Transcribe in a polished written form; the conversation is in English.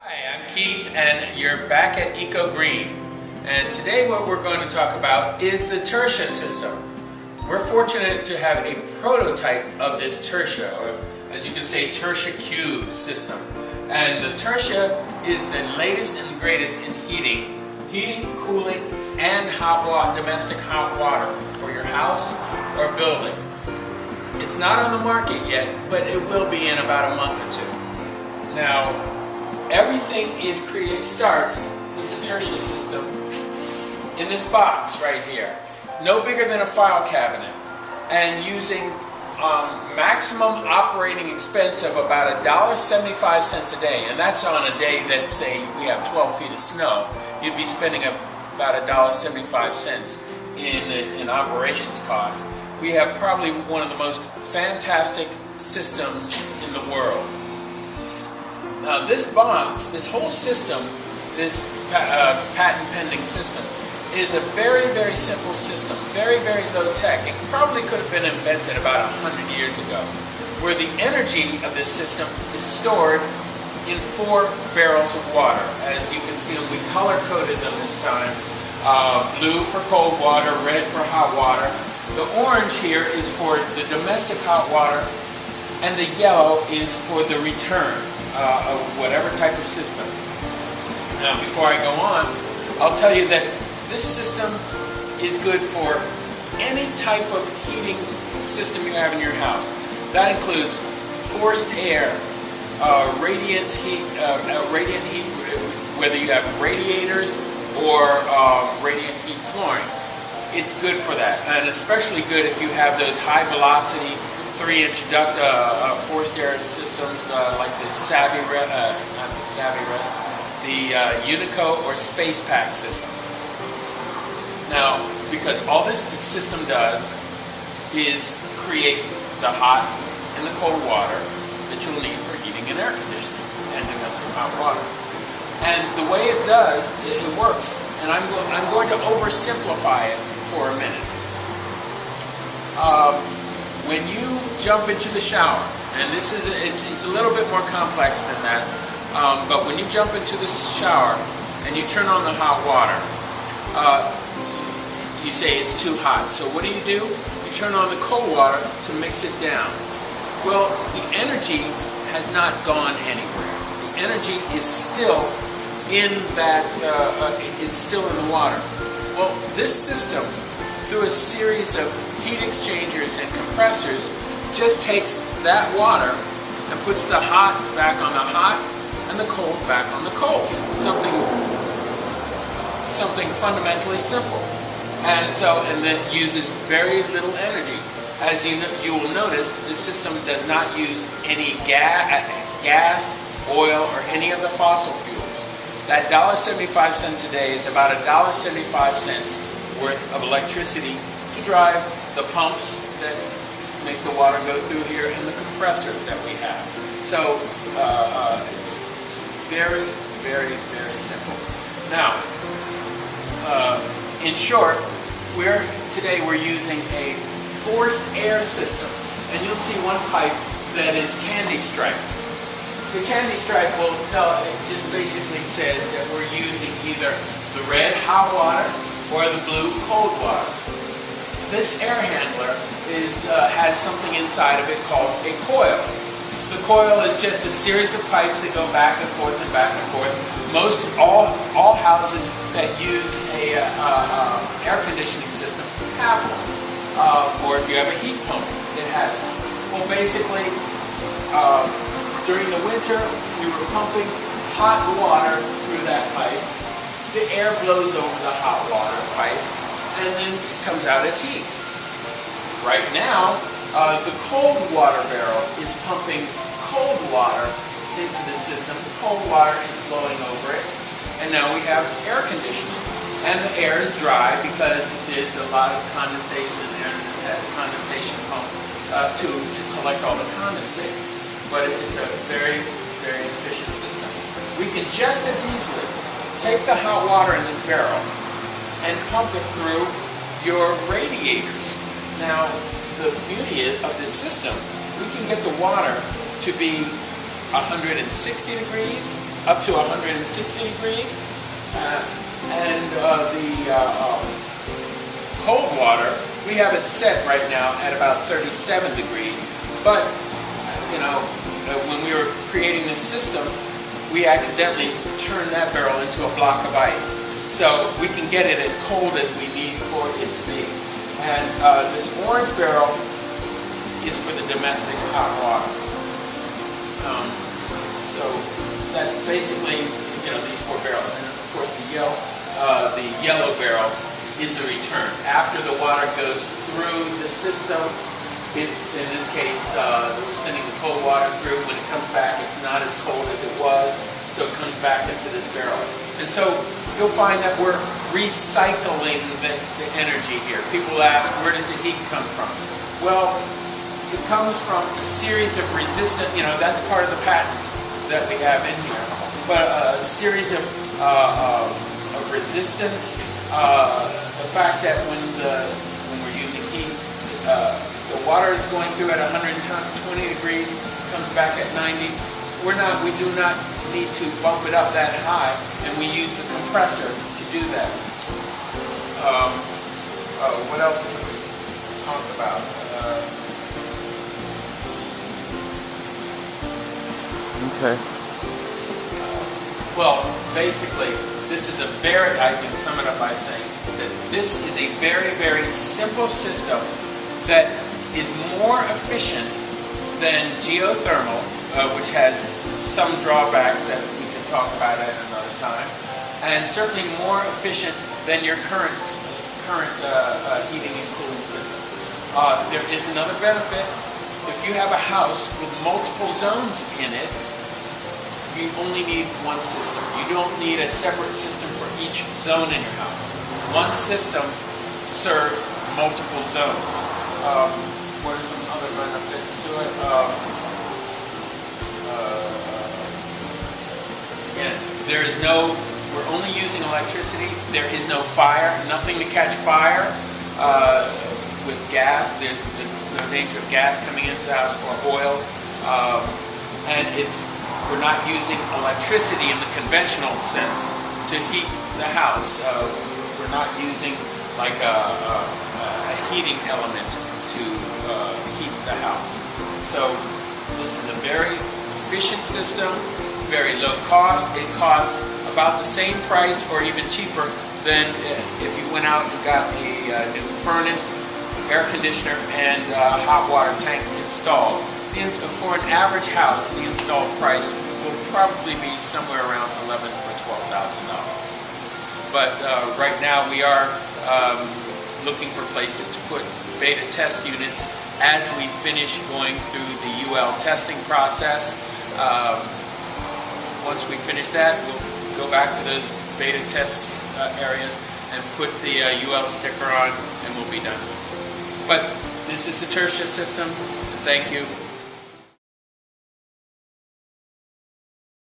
Hi, I'm Keith and you're back at Eco Green. And today what we're going to talk about is the Tertia system. We're fortunate to have a prototype of this Tertia, or as you can say, Tertia Cube system. And the Tertia is the latest and greatest in heating, cooling, and domestic hot water for your house or building. It's not on the market yet, but it will be in about a month or two. Now, everything starts with the Tertia system in this box right here. No bigger than a file cabinet, and using maximum operating expense of about $1.75 a day. And that's on a day that, say, we have 12 feet of snow. You'd be spending about $1.75 in operations costs. We have probably one of the most fantastic systems in the world. Now this box, this whole system, this patent pending system, is a very, very simple system, very, very low tech. It probably could have been invented about 100 years ago, where the energy of this system is stored in 4 barrels of water. As you can see, we color coded them this time. Blue for cold water, red for hot water. The orange here is for the domestic hot water, and the yellow is for the return of whatever type of system. Now, before I go on, I'll tell you that this system is good for any type of heating system you have in your house. That includes forced air, radiant heat, whether you have radiators or radiant heat flooring. It's good for that, and especially good if you have those high velocity 3-inch duct forced air systems like the Unico or Space Pack system. Now, because all this system does is create the hot and the cold water that you'll need for heating and air conditioning and domestic hot water. And the way it does, it works. And I'm going to oversimplify it for a minute. When you jump into the shower, and it's a little bit more complex than that, but when you jump into the shower and you turn on the hot water, you say it's too hot. So what do? You turn on the cold water to mix it down. Well, the energy has not gone anywhere. The energy is still in it's still in the water. Well, this system, through a series of heat exchangers and compressors, just takes that water and puts the hot back on the hot and the cold back on the cold. Something fundamentally simple. And then uses very little energy. As you will notice, this system does not use any gas, oil, or any of the fossil fuels. That $1.75 a day is about $1.75 worth of electricity to drive the pumps that make the water go through here and the compressor that we have. So it's very, very, very simple. Now, in short, today we're using a forced air system, and you'll see one pipe that is candy striped. The candy stripe it just basically says that we're using either the red hot water or the blue cold water. This air handler has something inside of it called a coil. The coil is just a series of pipes that go back and forth and back and forth. All houses that use a air conditioning system have one, or if you have a heat pump, it has one. Well, basically, during the winter, we were pumping hot water through that pipe. The air blows over the hot water pipe, and then it comes out as heat. Right now, the cold water barrel is pumping cold water into the system. The cold water is blowing over it, and now we have air conditioning. And the air is dry because there's a lot of condensation in there, and this has a condensation pump to collect all the condensate. But it's a very, very efficient system. We can just as easily take the hot water in this barrel and pump it through your radiators. Now, the beauty of this system, we can get the water to be 160 degrees, up to 160 degrees. The cold water, we have it set right now at about 37 degrees. But, when we were creating this system, we accidentally turned that barrel into a block of ice. So we can get it as cold as we need for it to be. And this orange barrel is for the domestic hot water. So that's basically, these 4 barrels. And of course the yellow barrel is the return. After the water goes through the system, it's, in this case, we're sending the cold water through. When it comes back, it's not as cold as it was, so it comes back into this barrel. And so you'll find that we're recycling the energy here. People ask, where does the heat come from? Well, it comes from a series of resistant, that's part of the patent that we have in here, but a series of resistance, the fact that when we're using heat, the water is going through at 120 degrees, comes back at 90. We do not need to bump it up that high, and we use the compressor to do that. What else can we talk about? Okay. Well, basically, this is I can sum it up by saying that this is a very, very simple system that is more efficient than geothermal, which has some drawbacks that we can talk about at another time, and certainly more efficient than your current heating and cooling system. There is another benefit. If you have a house with multiple zones in it, you only need one system. You don't need a separate system for each zone in your house. One system serves multiple zones. What are some other benefits to it? Again, we're only using electricity. There is no fire, nothing to catch fire. With gas, there's no danger of gas coming into the house or oil. And we're not using electricity in the conventional sense to heat the house. We're not using like a heating element to heat the house. So this is a very efficient system, very low cost. It costs about the same price or even cheaper than if you went out and got a new furnace, air conditioner, and hot water tank installed. For an average house, the installed price will probably be somewhere around $11,000 or $12,000. But right now we are looking for places to put beta test units as we finish going through the UL testing process. Once we finish that, we'll go back to those beta test areas and put the UL sticker on, and we'll be done. But this is the Tertia system. Thank you.